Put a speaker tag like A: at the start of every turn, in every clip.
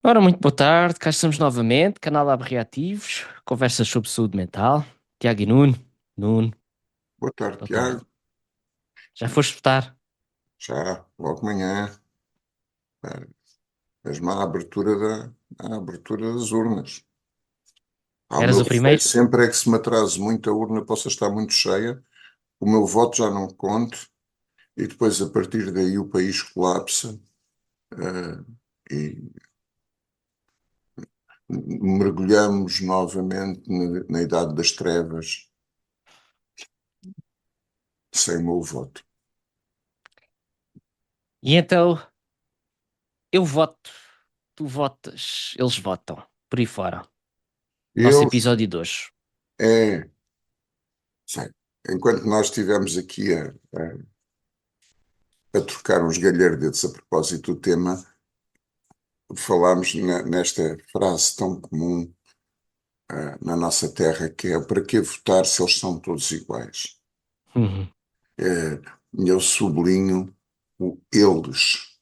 A: Ora, muito boa tarde, cá estamos novamente, canal Lab Reativos, conversas sobre saúde mental. Tiago e Nuno. Nuno,
B: Boa tarde,
A: boa tarde.
B: Tiago.
A: Já foste votar?
B: Já, logo de manhã, eh, mesmo à abertura das urnas. Ao
A: Eras
B: meu
A: o
B: receio
A: primeiro?
B: sempre é que se me atrase muito, a urna possa estar muito cheia, o meu voto já não conte e depois a partir daí o país colapsa, eh, e mergulhamos novamente na idade das trevas sem o meu voto.
A: E então, eu voto, tu votas, eles votam, por aí fora. Nosso
B: Eu,
A: episódio de hoje.
B: é, sei, enquanto nós estivemos aqui a trocar uns galhardetes a propósito do tema, falámos nesta frase tão comum, na nossa terra, que é: para que votar se eles são todos iguais?
A: Uhum.
B: Eh, eu sublinho o eles.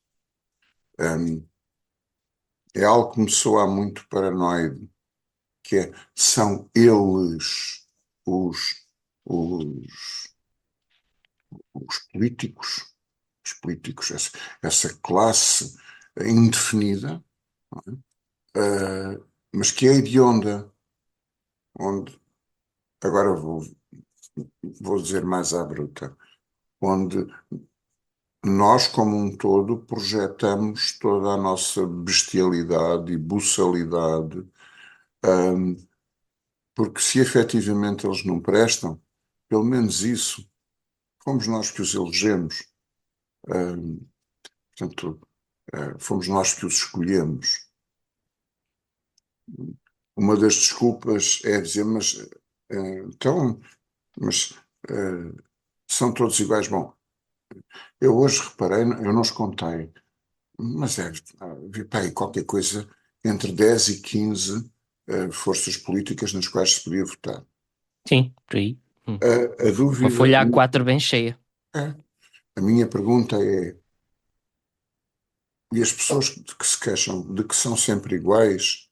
B: É algo que me soa muito paranoide, que é: são eles os, os, os políticos, essa classe indefinida, mas que é hedionda, onde, agora vou dizer mais à bruta, onde nós, como um todo, projetamos toda a nossa bestialidade e buçalidade, hum, porque se efetivamente eles não prestam, pelo menos isso, fomos nós que os elegemos, hum, portanto, fomos nós que os escolhemos. Uma das desculpas é dizer, então, mas são todos iguais. Bom, eu hoje reparei, eu não os contei, mas vi para aí qualquer coisa entre 10 e 15 forças políticas nas quais se podia votar.
A: Sim, por aí.
B: A
A: Uma
B: dúvida,
A: folha A4 bem cheia.
B: é, a minha pergunta é: e as pessoas que se queixam de que são sempre iguais,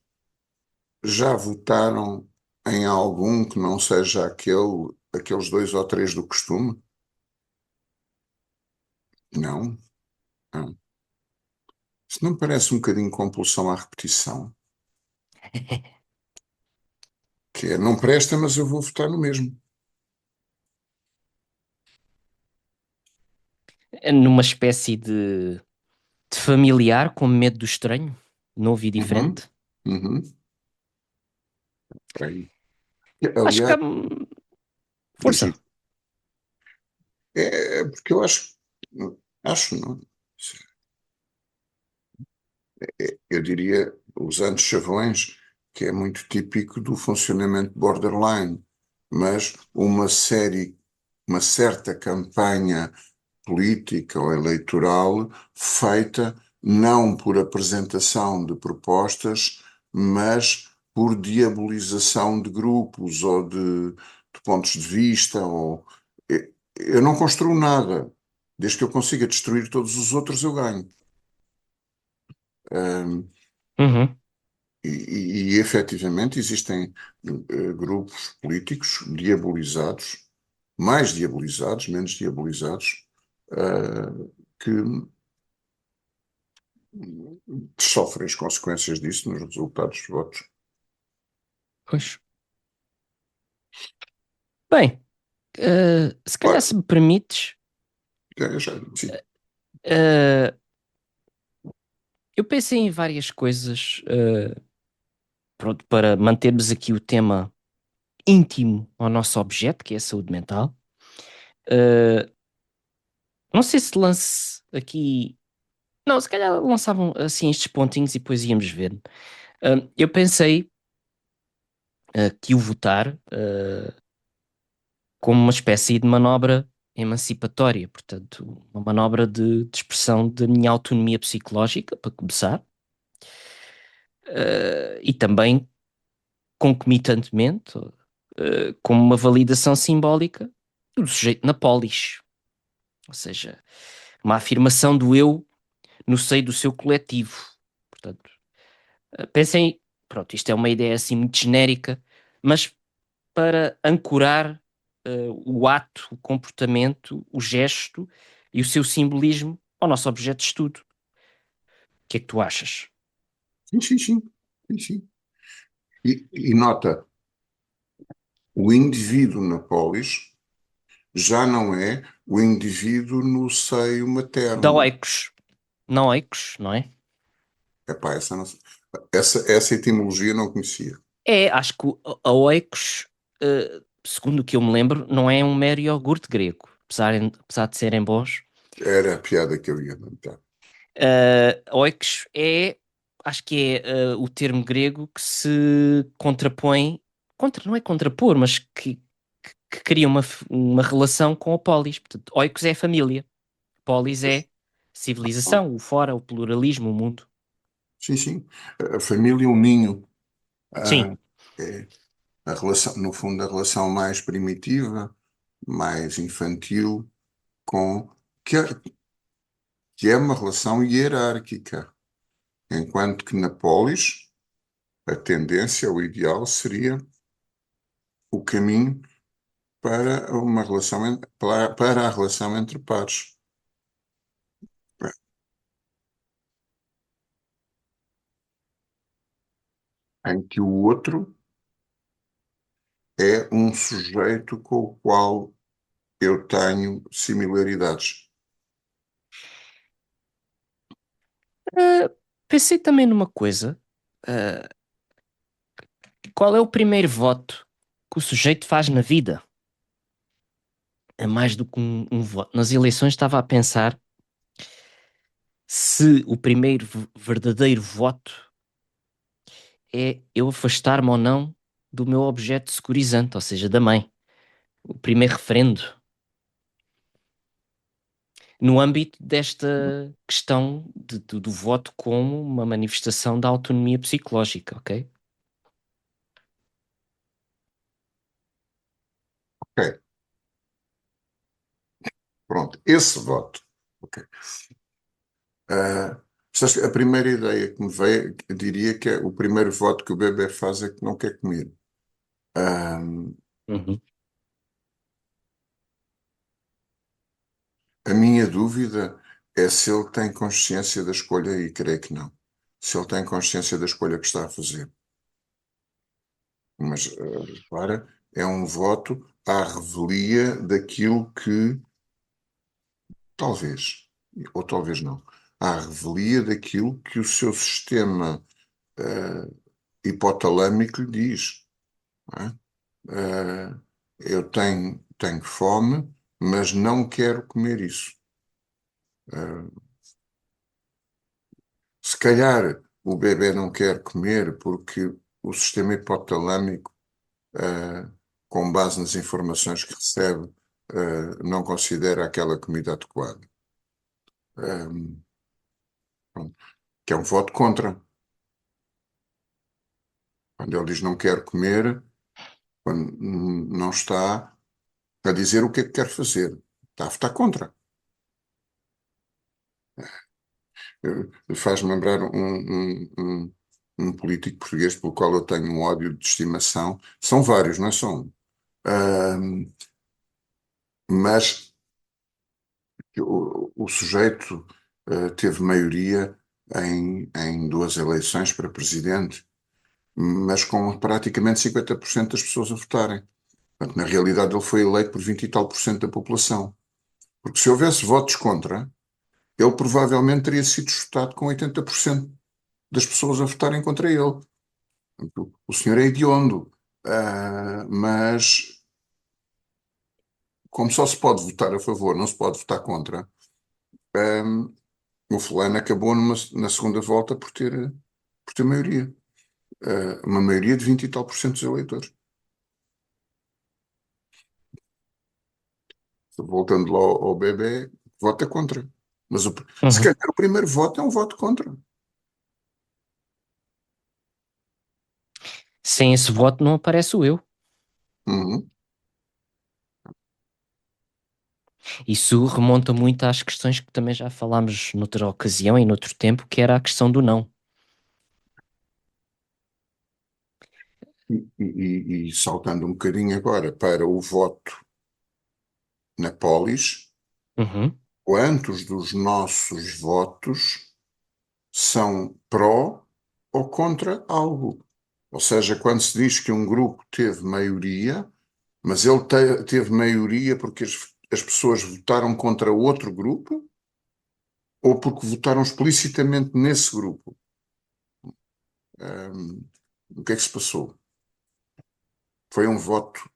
B: já votaram em algum que não seja aqueles dois ou três do costume? Não, não. Isso não parece um bocadinho compulsão à repetição? Que é, não presta, mas eu vou votar no mesmo.
A: Numa espécie de familiar com medo do estranho, novo e
B: Uhum,
A: diferente.
B: uhum, por aí.
A: Acho que
B: Aliás,
A: há...
B: diz
A: Força.
B: isso. É porque eu acho não, eu diria, usando chavões, que é muito típico do funcionamento borderline, mas uma certa campanha política ou eleitoral feita não por apresentação de propostas, mas por diabolização de grupos ou de pontos de vista. Eu não construo nada. Desde que eu consiga destruir todos os outros, eu ganho. Um,
A: Uhum.
B: e efetivamente existem grupos políticos diabolizados, mais diabolizados, menos diabolizados, que sofrem as consequências disso nos resultados dos votos.
A: Pois. Bem, se calhar
B: Olha,
A: se me permites,
B: sim,
A: eh, eu pensei em várias coisas, pronto, para mantermos aqui o tema íntimo ao nosso objeto, que é a saúde mental. Eh, não sei se lance aqui. Não, se calhar lançavam assim estes pontinhos e depois íamos ver. Eu pensei que o votar como uma espécie de manobra emancipatória, portanto, uma manobra de expressão da minha autonomia psicológica, para começar, e também concomitantemente, como uma validação simbólica do sujeito na polis, ou seja, uma afirmação do eu no seio do seu coletivo. Portanto, Pensem, pronto, isto é uma ideia assim muito genérica, mas para ancorar o ato, o comportamento, o gesto e o seu simbolismo ao nosso objeto de estudo. O que é que tu achas?
B: Sim, sim, sim. Sim, sim. E nota, o indivíduo na polis já não é o indivíduo no seio
A: Da
B: materno.
A: oikos, não oikos, não é?
B: Epá, essa etimologia não conhecia.
A: É, acho que a oikos, segundo o que eu me lembro, não é um mero iogurte grego, apesar de serem bons.
B: Era a piada que eu ia montar.
A: Oikos é, acho que é o termo grego que se contrapõe, não é contrapor, mas que cria uma relação com a polis. Portanto, oikos é a família, polis é civilização, o fora, o pluralismo, o mundo.
B: Sim, sim. A família, um ninho.
A: Sim.
B: Ah, é a relação, no fundo, a relação mais primitiva, mais infantil, com que é, que é uma relação hierárquica. Enquanto que na polis, a tendência, o ideal seria o caminho para uma relação, para a relação entre pares, em que o outro é um sujeito com o qual eu tenho similaridades.
A: Ah, pensei também numa coisa. Ah, qual é o primeiro voto que o sujeito faz na vida? É mais do que um voto. Nas eleições estava a pensar se o primeiro verdadeiro voto é eu afastar-me ou não do meu objeto securizante, ou seja, da mãe. O primeiro referendo. No âmbito desta questão do voto como uma manifestação da autonomia psicológica, ok?
B: Ok, pronto, esse voto. Ok. Ah, sabes que a primeira ideia que me veio, eu diria que é o primeiro voto que o bebê faz é que não quer comer. Ah,
A: Uhum.
B: a minha dúvida é se ele tem consciência da escolha, e creio que não. Se ele tem consciência da escolha que está a fazer. Mas, repara, é um voto à revelia daquilo que, talvez, ou talvez não, à revelia daquilo que o seu sistema hipotalâmico lhe diz. Não é? Eu tenho fome, mas não quero comer isso. Se calhar o bebê não quer comer porque o sistema hipotalâmico, ah, com base nas informações que recebe, não considera aquela comida adequada. Ah, pronto. Que é um voto contra. Quando ele diz não quero comer, quando não está a dizer o que é que quer fazer. Está a votar contra. Faz-me lembrar um político português pelo qual eu tenho um ódio de estimação. São vários, não é só um. Ahm, mas o sujeito teve maioria em duas eleições para presidente, mas com praticamente 50% das pessoas a votarem. Portanto, na realidade, ele foi eleito por 20 e tal por cento da população. Porque se houvesse votos contra, ele provavelmente teria sido chutado com 80% das pessoas a votarem contra ele. Portanto, o senhor é hediondo. Mas, como só se pode votar a favor, não se pode votar contra, ah, o fulano acabou na segunda volta por ter maioria. Uma maioria de 20 e tal por cento dos eleitores. Voltando lá ao bebê, vota contra. Mas se
A: Uhum.
B: calhar o primeiro voto é um voto contra.
A: Sem esse voto não aparece o eu.
B: Uhum.
A: Isso remonta muito às questões que também já falámos noutra ocasião e noutro tempo, que era a questão do não.
B: E saltando um bocadinho agora para o voto na polis,
A: Uhum.
B: quantos dos nossos votos são pró ou contra algo? Ou seja, quando se diz que um grupo teve maioria, mas ele teve maioria porque as pessoas votaram contra outro grupo ou porque votaram explicitamente nesse grupo? O que é que se passou? Foi um voto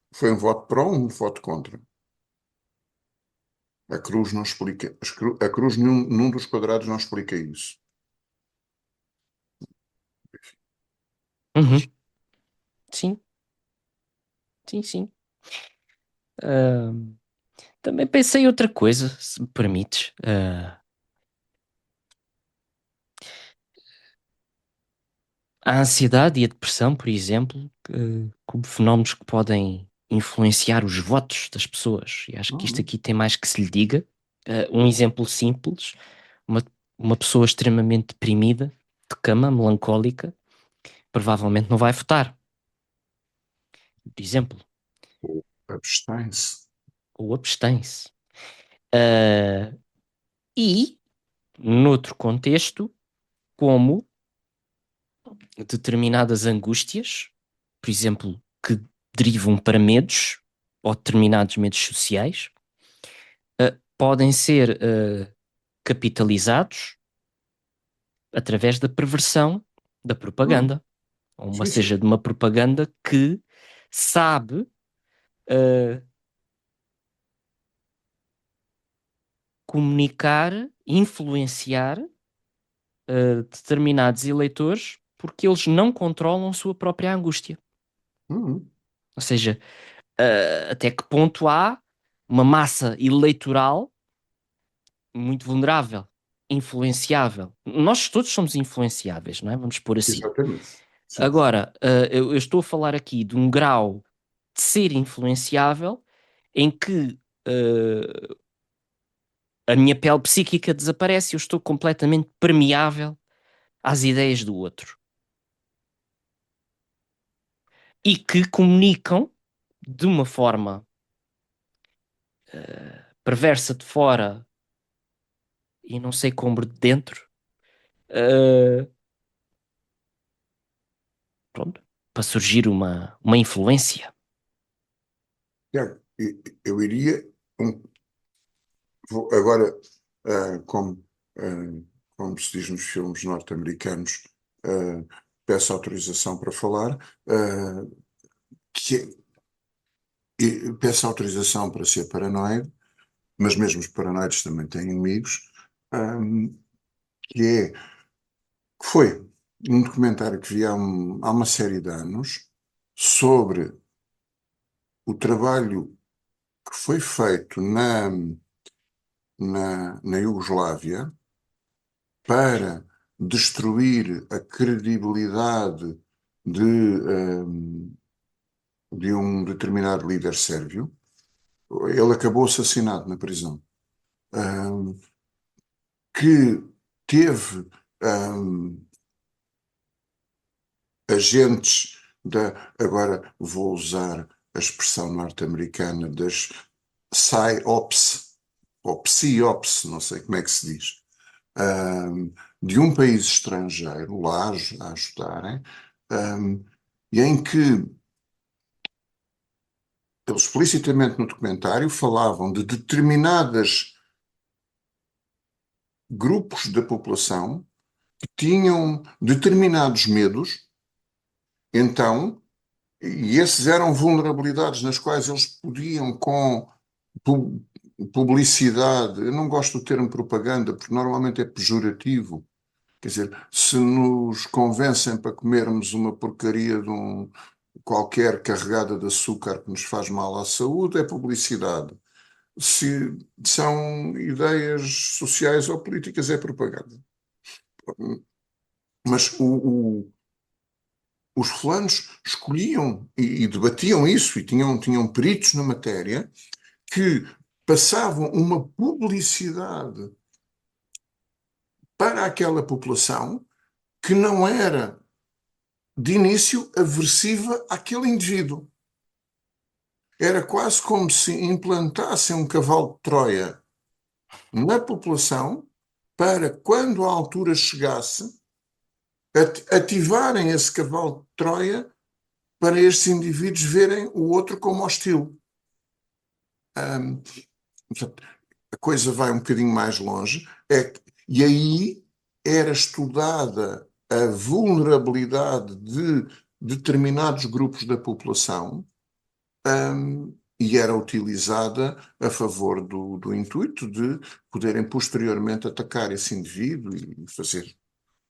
B: pró ou um voto contra? A cruz não explica, a cruz num dos quadrados não explica isso.
A: Uhum. Sim, sim, sim. Ah, também pensei em outra coisa, se me permites. A ansiedade e a depressão, por exemplo, como fenómenos que podem influenciar os votos das pessoas. E acho que isto
B: Uhum.
A: aqui tem mais que se lhe diga. Um exemplo simples: uma, uma pessoa extremamente deprimida, de cama, melancólica, provavelmente não vai votar, por exemplo,
B: Abstém-se.
A: ou abstém-se. Ah, e, noutro contexto, como determinadas angústias, por exemplo, que derivam para medos ou determinados medos sociais, podem ser capitalizados através da perversão da
B: Uhum.
A: propaganda, ou uma
B: Sim, sim.
A: seja, de uma propaganda que sabe uh, comunicar, influenciar determinados eleitores porque eles não controlam sua própria angústia.
B: Uhum.
A: Ou seja, até que ponto há uma massa eleitoral muito vulnerável, influenciável. Nós todos somos influenciáveis, não é? Vamos pôr assim.
B: Exatamente. Sim.
A: Agora, eu estou a falar aqui de um grau de ser influenciável em que a minha pele psíquica desaparece e eu estou completamente permeável às ideias do outro. E que comunicam de uma forma perversa de fora e não sei como de dentro, eh, pronto, para surgir uma influência.
B: Tiago, eu iria, um, agora, como, como se diz nos filmes norte-americanos, ah, peço autorização para falar, ah, que, peço autorização para ser paranoide, mas mesmo os paranoides também têm inimigos, ah, que é, que foi um documentário que vi há uma série de anos sobre o trabalho que foi feito na Iugoslávia para destruir a credibilidade de, de um determinado líder sérvio. Ele acabou assassinado na prisão. Que teve um, agentes da. Agora vou usar a expressão norte-americana das PSYOPs, ou PSYOPs, não sei como é que se diz, de um país estrangeiro lá a ajudarem, um, e em que eles explicitamente no documentário falavam de determinados grupos da população que tinham determinados medos, então, e esses eram vulnerabilidades nas quais eles podiam, com pu- publicidade, eu não gosto do termo propaganda, porque normalmente é pejorativo. Quer dizer, se nos convencem para comermos uma porcaria de um qualquer carregada de açúcar que nos faz mal à saúde, é publicidade. Se são ideias sociais ou políticas, é propaganda. Mas os fulanos escolhiam e debatiam isso e tinham peritos na matéria que passavam uma publicidade para aquela população que não era de início aversiva àquele indivíduo. Era quase como se implantassem um cavalo de Troia na população para, quando a altura chegasse, ativarem esse cavalo de Troia para estes indivíduos verem o outro como hostil. Um, a coisa vai um bocadinho mais longe, e aí era estudada a vulnerabilidade de determinados grupos da população, e era utilizada a favor do intuito de poderem posteriormente atacar esse indivíduo e fazer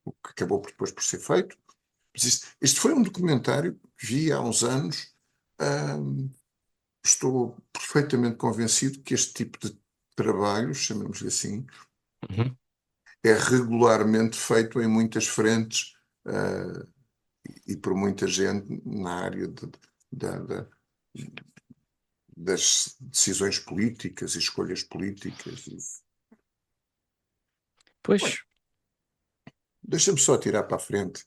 B: o que acabou depois por ser feito. Mas este foi um documentário que vi há uns anos. Estou perfeitamente convencido que este tipo de trabalho, chamemos-lhe assim,
A: Uhum.
B: é regularmente feito em muitas frentes, e por muita gente na área da, das decisões políticas e escolhas políticas. Bem,
A: Pois,
B: deixa-me só tirar para a frente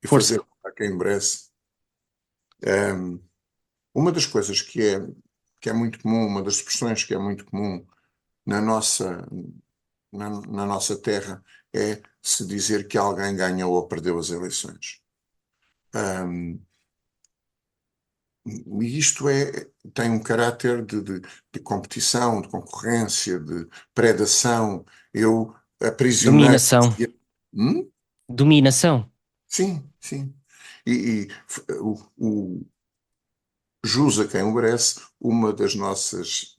B: e
A: força.
B: fazer a quem merece. Um, uma das coisas que é muito comum, uma das expressões que é muito comum na nossa, na nossa terra é se dizer que alguém ganhou ou perdeu as eleições. Um, e isto tem um caráter de competição, de concorrência, de predação. Eu aprisionei.
A: Dominação.
B: Hum?
A: Dominação.
B: Sim, sim. O jus a quem merece, uma das nossas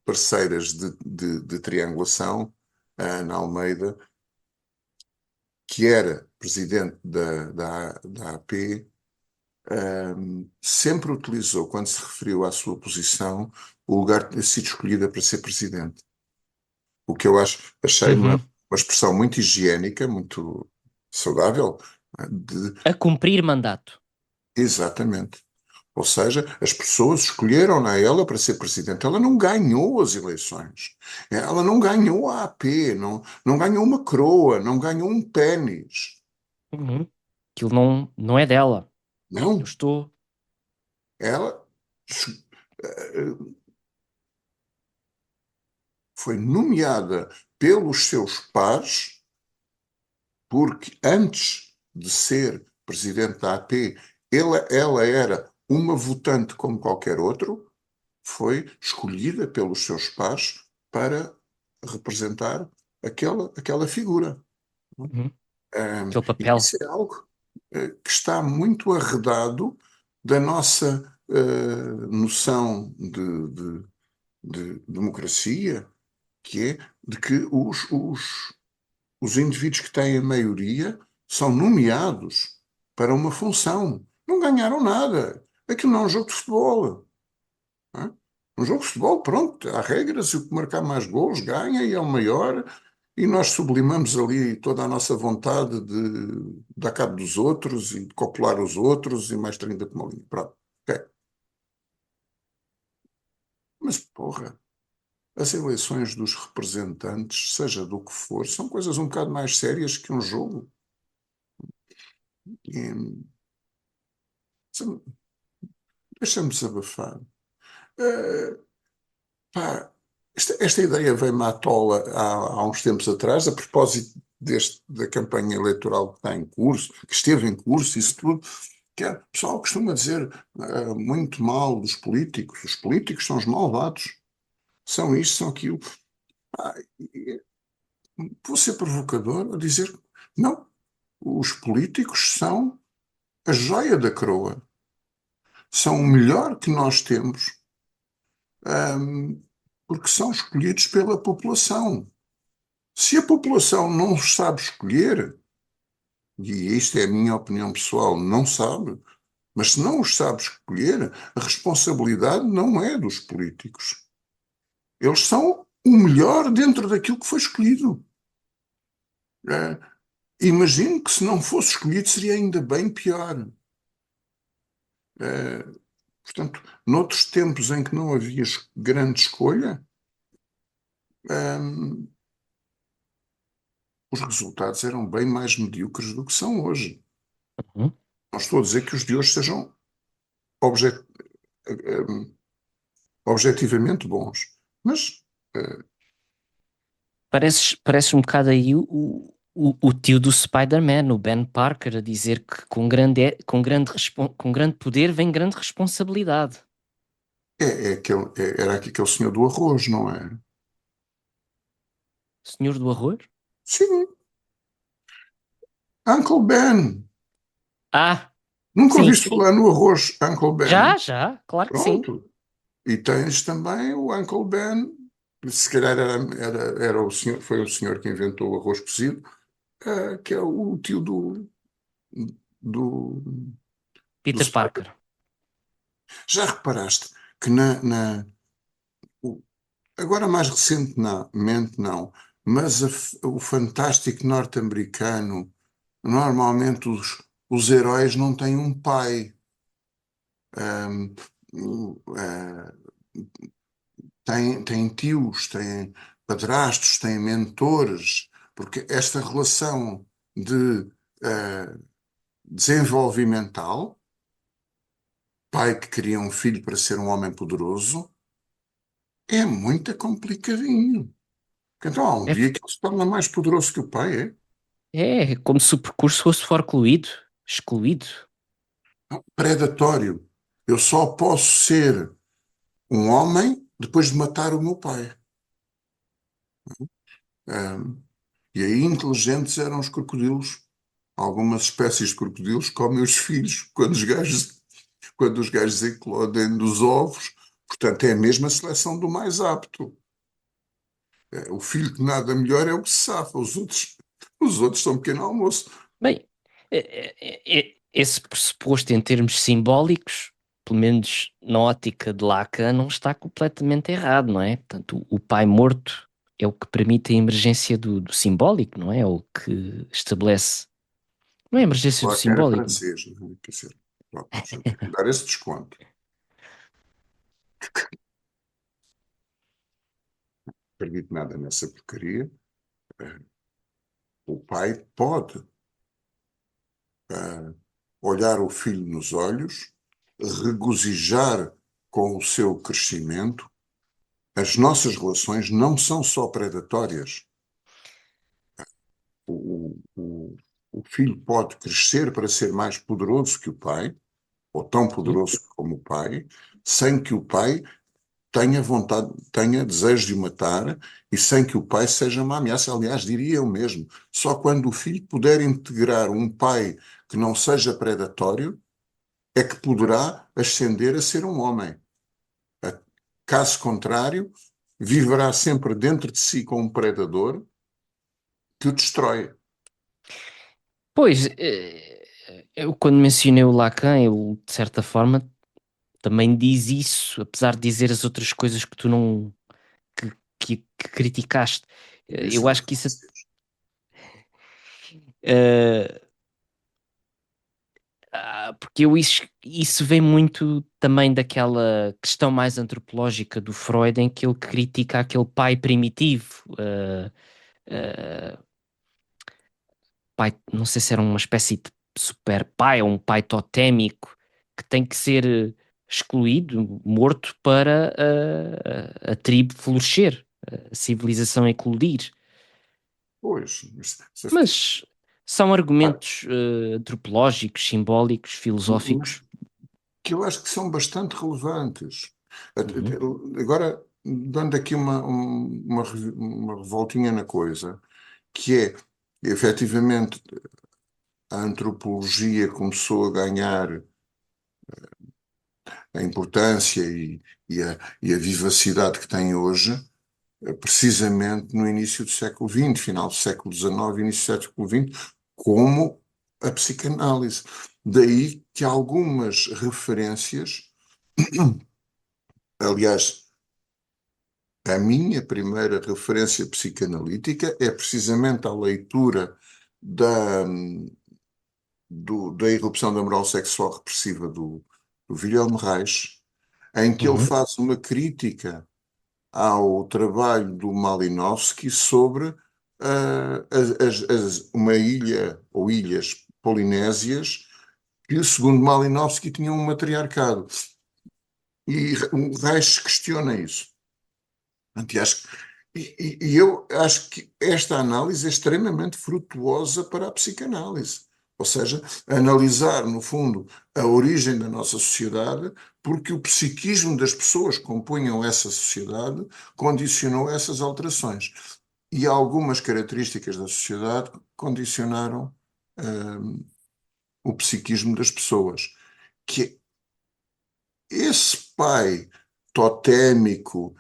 B: parceiras de triangulação, a Ana Almeida, que era presidente da AP, sempre utilizou, quando se referiu à sua posição, o lugar de ter sido escolhida para ser presidente. O que eu achei uma
A: Uhum.
B: expressão muito higiênica, muito saudável, de
A: A cumprir mandato.
B: exatamente. Ou seja, as pessoas escolheram-na a ela para ser presidente. Ela não ganhou as eleições. Ela não ganhou a AP, não ganhou uma coroa, não ganhou um pénis.
A: Uhum. Aquilo não é dela. Eu
B: Não.
A: estou.
B: Ela eh, foi nomeada pelos seus pares, porque antes de ser presidente da AP, ela era uma votante como qualquer outro, foi escolhida pelos seus pares para representar aquela figura.
A: Uhum. Aquele
B: E
A: papel.
B: isso é algo que está muito arredado da nossa noção de democracia, que é de que os indivíduos que têm a maioria são nomeados para uma função. Não ganharam nada. Aquilo não é um jogo de futebol. Não é? Um jogo de futebol, pronto, há regras, e o que marcar mais gols ganha e é o maior, e nós sublimamos ali toda a nossa vontade de dar cabo dos outros e de copular os outros e mais 30 como ali. Pronto, ok. Mas, porra, as eleições dos representantes, seja do que for, são coisas um bocado mais sérias que um jogo. E, deixa-me desabafar. Uh, pá, esta ideia veio-me à tola há uns tempos atrás, a propósito da campanha eleitoral que está em curso, que esteve em curso, isso tudo, que o pessoal costuma dizer muito mal dos políticos. Os políticos são os malvados, são isto, são aquilo. Ah, vou ser provocador a dizer não, os políticos são a joia da coroa, são o melhor que nós temos, ahm, porque são escolhidos pela população. Se a população não os sabe escolher, e isto é a minha opinião pessoal, não sabe, mas se não os sabe escolher, a responsabilidade não é dos políticos. Eles são o melhor dentro daquilo que foi escolhido. É, imagino que se não fosse escolhido seria ainda bem pior. É, portanto, noutros tempos em que não havia grande escolha, é, os resultados eram bem mais medíocres do que são hoje.
A: Uhum.
B: Não estou a dizer que os de hoje sejam obje- eh, objetivamente bons, mas
A: Pareces um bocado aí o tio do Spider-Man, o Ben Parker, a dizer que com grande poder vem grande responsabilidade.
B: era aqui aquele senhor do arroz, não é?
A: Senhor do Arroz?
B: Sim, Uncle Ben.
A: Ah,
B: Nunca
A: sim,
B: ouviste
A: sim.
B: falar no arroz Uncle Ben?
A: Já, claro que sim.
B: Pronto. E tens também o Uncle Ben, se calhar era o senhor, foi o senhor que inventou o arroz cozido, que é o tio do, do
A: Peter
B: Spider.
A: Parker.
B: Já reparaste que o- agora mais recentemente não, mas o fantástico norte-americano, normalmente os heróis não têm um pai. Ahm, ah, têm tios, têm padrastos, têm mentores, porque esta relação de desenvolvimental, pai que cria um filho para ser um homem poderoso, é muito complicadinho. Então há um
A: É,
B: dia que ele se torna mais poderoso que o pai, é?
A: é como se o percurso fosse excluído. Excluído.
B: Não, predatório. Eu só posso ser um homem depois de matar o meu pai. Ahm, e aí inteligentes eram os crocodilos. Algumas espécies de crocodilos comem os filhos quando os gajos eclodem dos ovos. Portanto, é a mesma seleção do mais apto. O filho que nada melhor é o que se safa. Os outros são pequeno almoço.
A: Bem, esse pressuposto em termos simbólicos, pelo menos na ótica de Lacan, não está completamente errado, não é? Portanto, o pai morto é o que permite a emergência do simbólico, não é? É o que estabelece. Não é a emergência do
B: Claro que era
A: simbólico.
B: francês, não é? Quer dizer, pronto, a gente tem que dar esse desconto. Não acredito nada nessa porcaria. O pai pode olhar o filho nos olhos, regozijar com o seu crescimento. As nossas relações não são só predatórias. O filho pode crescer para ser mais poderoso que o pai, ou tão
A: Uhum.
B: poderoso como o pai, sem que o pai tenha vontade, tenha desejo de o matar e sem que o pai seja uma ameaça. Aliás, diria eu mesmo, só quando o filho puder integrar um pai que não seja predatório é que poderá ascender a ser um homem. Caso contrário, viverá sempre dentro de si com um predador que o destrói.
A: Pois, eu quando mencionei o Lacan, ele de certa forma também diz isso, apesar de dizer as outras coisas que tu não que, que criticaste.
B: Disse
A: Eu
B: em
A: acho que isso
B: francês.
A: eh, porque isso vem muito também daquela questão mais antropológica do Freud, em que ele critica aquele pai primitivo, eh, pai, não sei se era uma espécie de super pai ou um pai totémico, que tem que ser excluído, morto para a tribo florescer, a civilização eclodir.
B: Pois,
A: Mas são
B: ah,
A: argumentos antropológicos, simbólicos,
B: mas
A: filosóficos.
B: que eu acho que são bastante relevantes.
A: Uhum,
B: Agora, dando aqui uma revoltinha na coisa, que é, efetivamente, a antropologia começou a ganhar a importância e a vivacidade que tem hoje, precisamente no início do século XX, final do século XIX, início do século XX, como a psicanálise. Daí que algumas referências, aliás, a minha primeira referência psicanalítica é precisamente a leitura da, da irrupção da moral sexual repressiva do Wilhelm Reich, em que ele
A: uhum,
B: faz uma crítica ao trabalho do Malinowski sobre uma ilha ou ilhas polinésias que, segundo Malinowski, tinham um matriarcado. E o Reich questiona isso. Portanto, e eu acho que esta análise é extremamente frutuosa para a psicanálise. Ou seja, analisar, no fundo, a origem da nossa sociedade, porque o psiquismo das pessoas que compunham essa sociedade condicionou essas alterações. E algumas características da sociedade condicionaram o psiquismo das pessoas. Que esse pai totémico,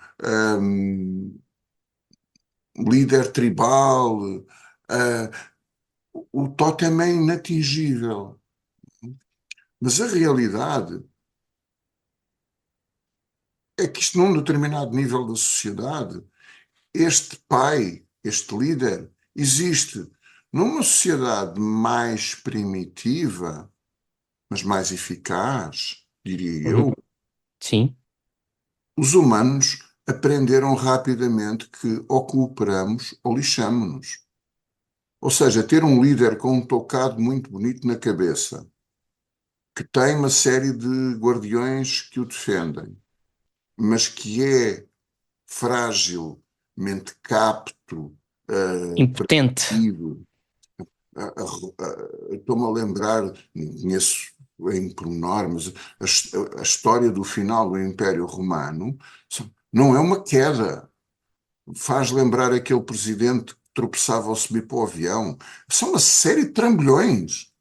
B: hum, líder tribal, uh, o tótem é inatingível. Mas a realidade é que isto, num determinado nível da sociedade, este pai, este líder, existe. Numa sociedade mais primitiva, mas mais eficaz, diria
A: Uhum.
B: eu,
A: Sim,
B: os humanos aprenderam rapidamente que ou cooperamos ou lixamos-nos. Ou seja, ter um líder com um tocado muito bonito na cabeça, que tem uma série de guardiões que o defendem, mas que é frágil, mente capto,
A: impotente.
B: prevenido. Estou-me a lembrar, conheço em pormenor, mas a história do final do Império Romano não é uma queda. Faz lembrar aquele presidente que tropeçava ao subir para o avião. São uma série de trambolhões.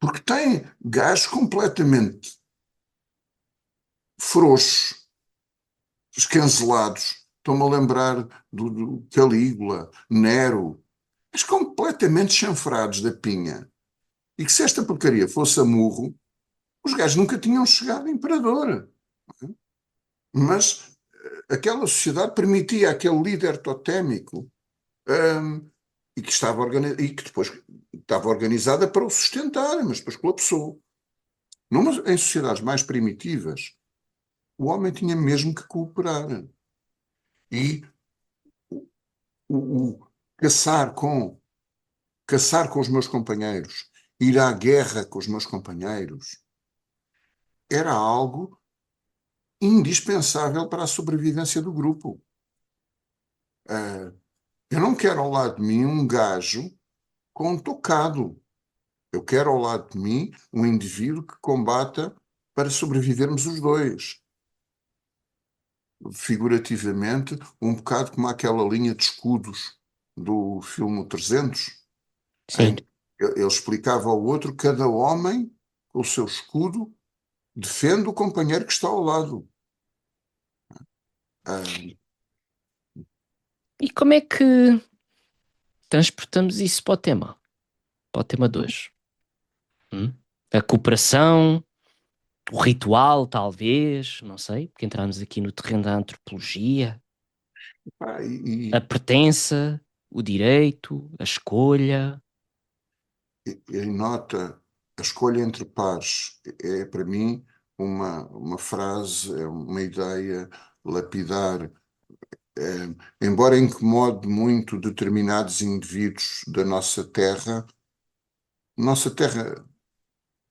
B: Porque tem gajos completamente frouxos, escancelados. Estou-me a lembrar do Calígula, Nero, mas completamente chanfrados da pinha. E que se esta porcaria fosse a murro, os gajos nunca tinham chegado a imperador. Mas aquela sociedade permitia aquele líder totémico, hum, e que depois estava organizada para o sustentar, mas depois colapsou. Em sociedades mais primitivas, o homem tinha mesmo que cooperar. E o caçar caçar com os meus companheiros, ir à guerra com os meus companheiros, era algo indispensável para a sobrevivência do grupo. Ah, eu não quero ao lado de mim um gajo com um tocado. Eu quero ao lado de mim um indivíduo que combata para sobrevivermos os dois. Figurativamente, um bocado como aquela linha de escudos do filme 300, em
A: Sim.
B: que ele explicava ao outro, cada homem, com o seu escudo, defende o companheiro que está ao lado. Ah,
A: E como é que transportamos isso para o tema 2? A cooperação, o ritual, talvez, não sei, porque entramos aqui no terreno da antropologia,
B: pá,
A: a pertença, o direito, a escolha.
B: e nota, a escolha entre pares é, para mim, uma frase, é uma ideia lapidar. Embora incomode muito determinados indivíduos da nossa terra,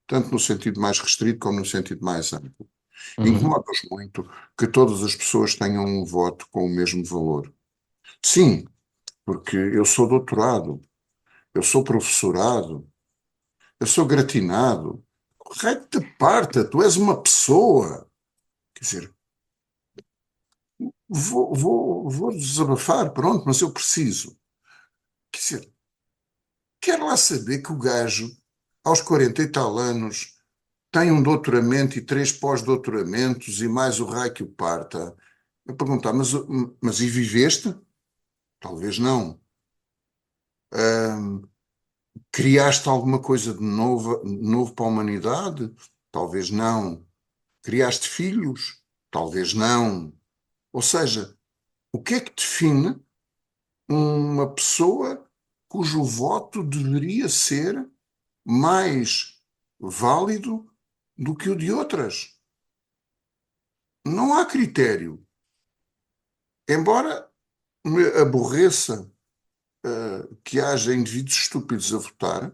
B: tanto no sentido mais restrito como no sentido mais amplo,
A: Uhum.
B: incomoda-nos muito que todas as pessoas tenham um voto com o mesmo valor. Sim, porque eu sou doutorado, eu sou professorado, eu sou gratinado. Correto de parte, tu és uma pessoa. Quer dizer, vou desabafar, pronto, mas eu preciso. Quer dizer, quero lá saber que o gajo, aos 40 e tal anos, tem um doutoramento e três pós-doutoramentos e mais o raio que o parta. Eu perguntar, mas e viveste? Talvez não. Ahm, criaste alguma coisa novo para a humanidade? Talvez não. Criaste filhos? Talvez não. Ou seja, o que é que define uma pessoa cujo voto deveria ser mais válido do que o de outras? Não há critério. Embora me aborreça que haja indivíduos estúpidos a votar,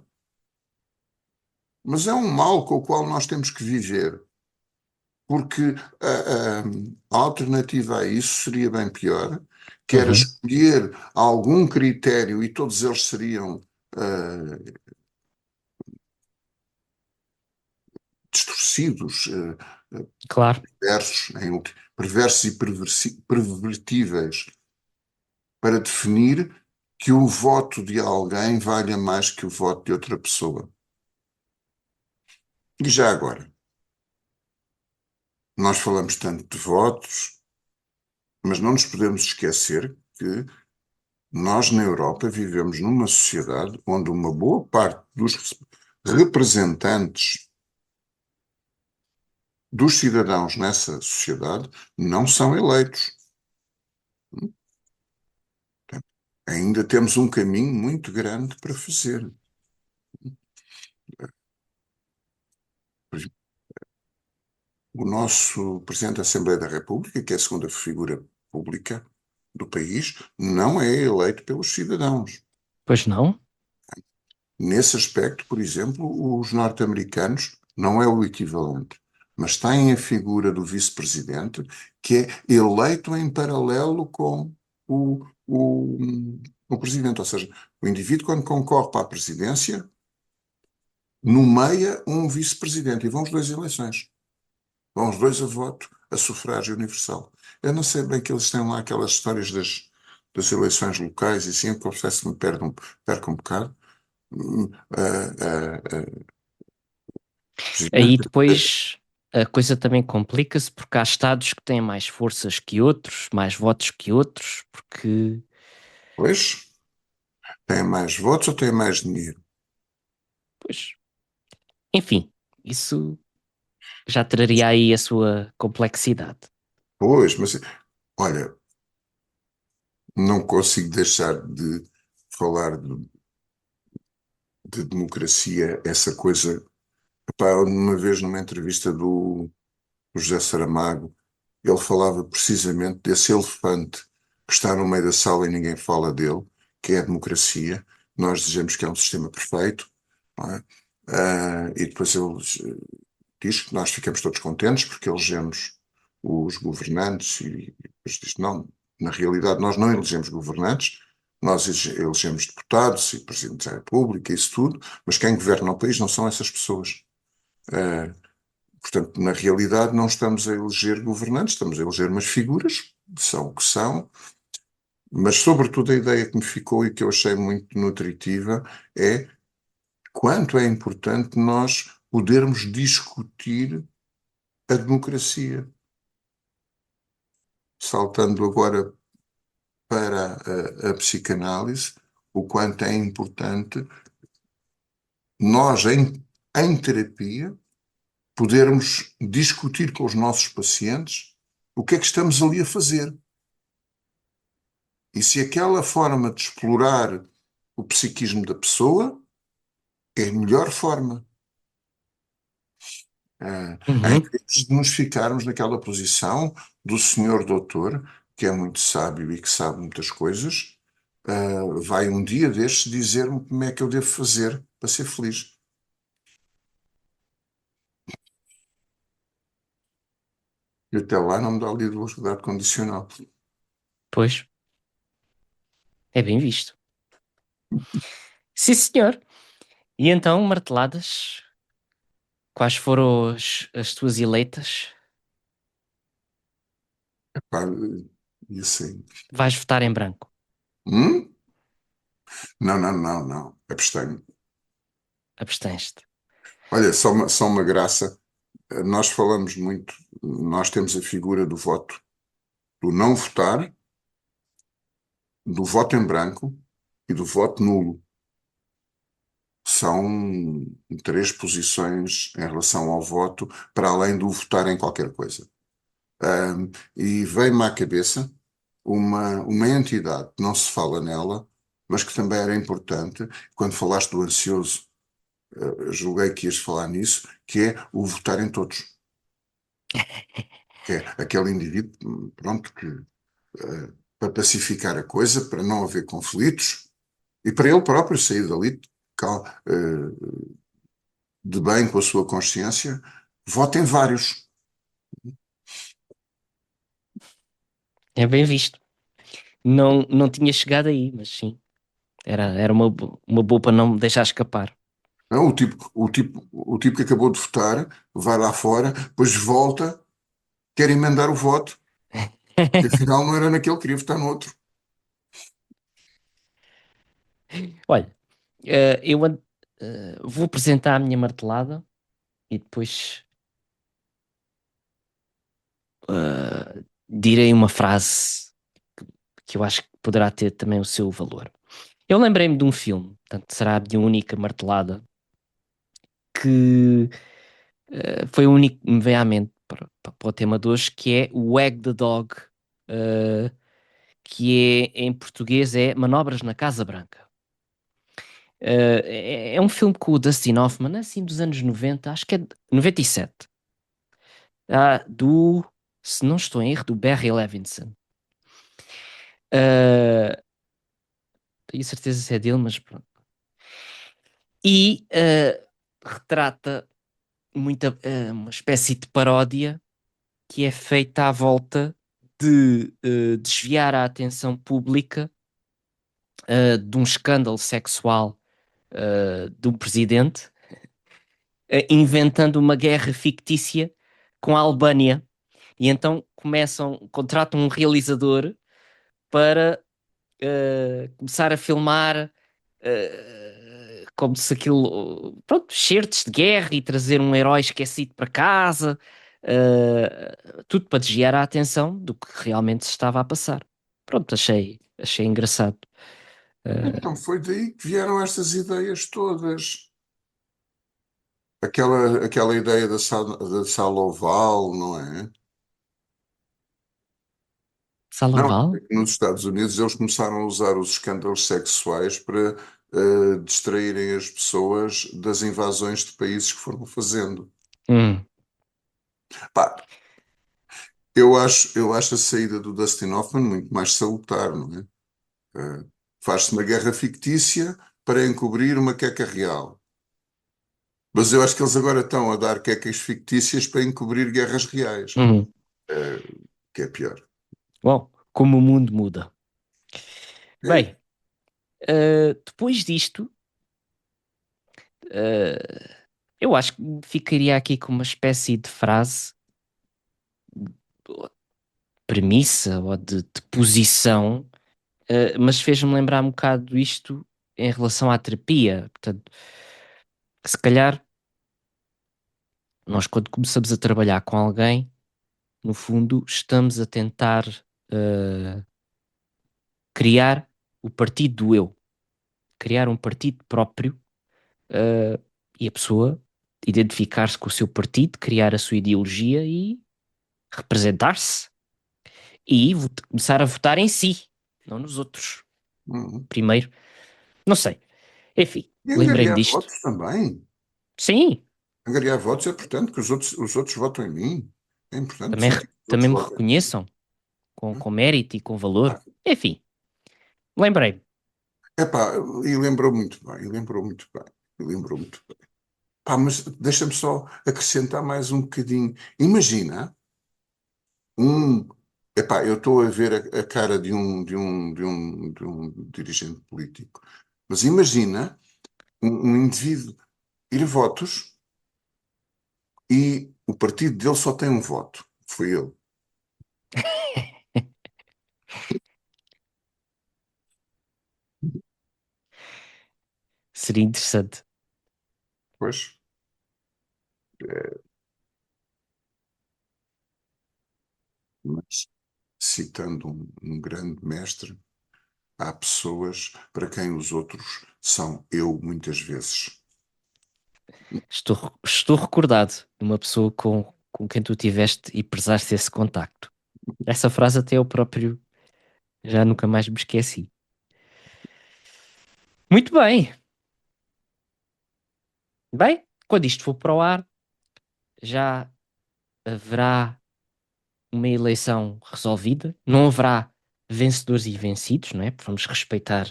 B: mas é um mal com o qual nós temos que viver, porque a alternativa a isso seria bem pior, que era
A: Uhum.
B: escolher algum critério e todos eles seriam ah, distorcidos,
A: Claro.
B: perversos, perversos e pervertíveis, para definir que o voto de alguém valha mais que o voto de outra pessoa. E já agora, nós falamos tanto de votos, mas não nos podemos esquecer que nós, na Europa, vivemos numa sociedade onde uma boa parte dos representantes dos cidadãos nessa sociedade não são eleitos. Ainda temos um caminho muito grande para fazer. O nosso Presidente da Assembleia da República, que é a segunda figura pública do país, não é eleito pelos cidadãos.
A: Pois não?
B: Nesse aspecto, por exemplo, os norte-americanos não é o equivalente, mas têm a figura do vice-presidente que é eleito em paralelo com o, o, o presidente. Ou seja, o indivíduo, quando concorre para a presidência, nomeia um vice-presidente e vão os dois a eleições. Vão os dois a voto, a sufrágio universal. Eu não sei bem que eles têm lá aquelas histórias das eleições locais e assim, eu confesso que me perco um bocado.
A: Aí
B: Presidente,
A: depois a coisa também complica-se porque há estados que têm mais forças que outros, mais votos que outros, porque,
B: pois, tem mais votos ou tem mais dinheiro?
A: pois, enfim, isso já traria aí a sua complexidade.
B: Pois, mas olha, não consigo deixar de falar de democracia, essa coisa. Epá, uma vez numa entrevista do José Saramago, ele falava precisamente desse elefante que está no meio da sala e ninguém fala dele, que é a democracia. Nós dizemos que é um sistema perfeito, não é? E depois ele diz que nós ficamos todos contentes porque elegemos os governantes e depois diz, não, na realidade nós não elegemos governantes, nós elegemos deputados e presidentes da República, isso tudo, mas quem governa o país não são essas pessoas. Uh, Portanto, na realidade, não estamos a eleger governantes, estamos a eleger umas figuras, são o que são, mas, sobretudo, a ideia que me ficou e que eu achei muito nutritiva é quanto é importante nós podermos discutir a democracia. Saltando agora para a psicanálise, o quanto é importante nós, em terapia, podermos discutir com os nossos pacientes o que é que estamos ali a fazer. E se aquela forma de explorar o psiquismo da pessoa é a melhor forma, em
A: Uhum.
B: vez de nos ficarmos naquela posição do senhor doutor, que é muito sábio e que sabe muitas coisas, vai um dia destes dizer-me como é que eu devo fazer para ser feliz. E até lá não me dá ali velocidade condicional.
A: Pois, é bem visto. Sim, senhor. E então, marteladas, quais foram as tuas eleitas?
B: Epá, e assim,
A: Vais votar em branco?
B: hum? Não, não, não, não. Abstenho.
A: Abstens-te?
B: Olha, só uma graça. Nós falamos muito, nós temos a figura do voto, do não votar, do voto em branco e do voto nulo. São três posições em relação ao voto, para além do votar em qualquer coisa. E veio-me à cabeça uma entidade que não se fala nela, mas que também era importante. Quando falaste do ansioso, julguei que ias falar nisso, que é o votar em todos. Que é aquele indivíduo, pronto, que para pacificar a coisa, para não haver conflitos e para ele próprio sair dali de bem com a sua consciência, vote em vários.
A: É bem visto. Não, não tinha chegado aí, mas sim. Era uma boa para não me deixar escapar.
B: Não, o tipo que acabou de votar vai lá fora, depois volta, quer emendar o voto, que afinal não era naquele, queria votar no outro.
A: Olha, vou apresentar a minha martelada e depois direi uma frase que eu acho que poderá ter também o seu valor. Eu lembrei-me de um filme, portanto, será a minha única martelada, que foi o único que me veio à mente para o tema de hoje, que é o Wag the Dog, eh, que em português é Manobras na Casa Branca. É um filme com o Dustin Hoffman, assim dos anos 90, acho que é de 97. Do, se não estou em erro, do Barry Levinson. Uh, tenho certeza se é dele, mas pronto. E retrata uma espécie de paródia que é feita à volta de desviar a atenção pública de um escândalo sexual de um presidente, inventando uma guerra fictícia com a Albânia. E então contratam um realizador para começar a filmar como se aquilo, pronto, certos de guerra e trazer um herói esquecido para casa, tudo para desviar a atenção do que realmente se estava a passar. Pronto, achei engraçado.
B: Então foi daí que vieram estas ideias todas. Aquela ideia da sala oval, não é? Não,
A: Saloval?
B: é que nos Estados Unidos eles começaram a usar os escândalos sexuais para distraírem as pessoas das invasões de países que foram fazendo.
A: Hum,
B: Pá, eu acho a saída do Dustin Hoffman muito mais salutar, não é? Eh, Faz-se uma guerra fictícia para encobrir uma queca real. Mas eu acho que eles agora estão a dar quecas fictícias para encobrir guerras reais,
A: uhum.
B: eh, que é pior.
A: Bom, como o mundo muda.
B: É,
A: Bem, depois disto, uh, eu acho que ficaria aqui com uma espécie de frase, premissa ou de posição, mas fez-me lembrar um bocado isto em relação à terapia. Portanto, que se calhar nós, quando começamos a trabalhar com alguém, no fundo, estamos a tentar uh, criar o partido do eu, criar um partido próprio, e a pessoa identificar-se com o seu partido, criar a sua ideologia e representar-se e começar a votar em si, não nos outros.
B: uhum.
A: Primeiro, não sei. Enfim,
B: E
A: lembrei-me
B: angariar
A: disto.
B: votos também.
A: Sim,
B: Angariar votos é importante que os outros votem em mim. É importante
A: também,
B: sentir que os outros
A: também me
B: votem em mim.
A: reconheçam com mérito e com valor.
B: Ah,
A: Enfim, lembrei-me.
B: epá, e lembrou muito bem, e lembrou muito bem, e lembrou muito bem. Pá, mas deixa-me só acrescentar mais um bocadinho. Imagina um. Epá, eu estou a ver a cara de um dirigente político, mas imagina um indivíduo ir a votos e o partido dele só tem um voto. Foi ele.
A: Seria interessante.
B: Pois, é, mas citando um grande mestre, há pessoas para quem os outros são eu muitas vezes.
A: Estou recordado de uma pessoa com quem tu tiveste e prezaste esse contacto. Essa frase até eu próprio já nunca mais me esqueci. Muito bem. Bem, quando isto for para o ar, já haverá uma eleição resolvida. Não haverá vencedores e vencidos, não é? Porque vamos respeitar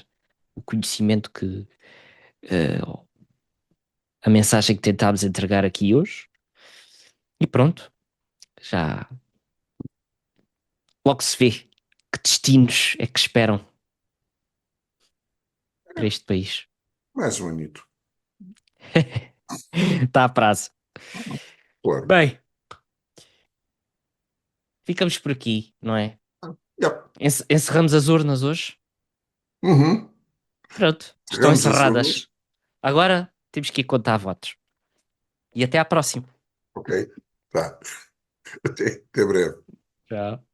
A: o conhecimento que a mensagem que tentámos entregar aqui hoje. E pronto, já logo se vê que destinos é que esperam para este país.
B: Mais um anito.
A: Está a prazo.
B: Claro.
A: Bem, ficamos por aqui, não é?
B: Yep.
A: Encerramos as urnas hoje.
B: Uhum.
A: Pronto, estão
B: Chegamos às
A: encerradas.
B: urnas.
A: Agora temos que ir contar votos. E até à próxima.
B: Ok. Tá. Até breve.
A: Tchau.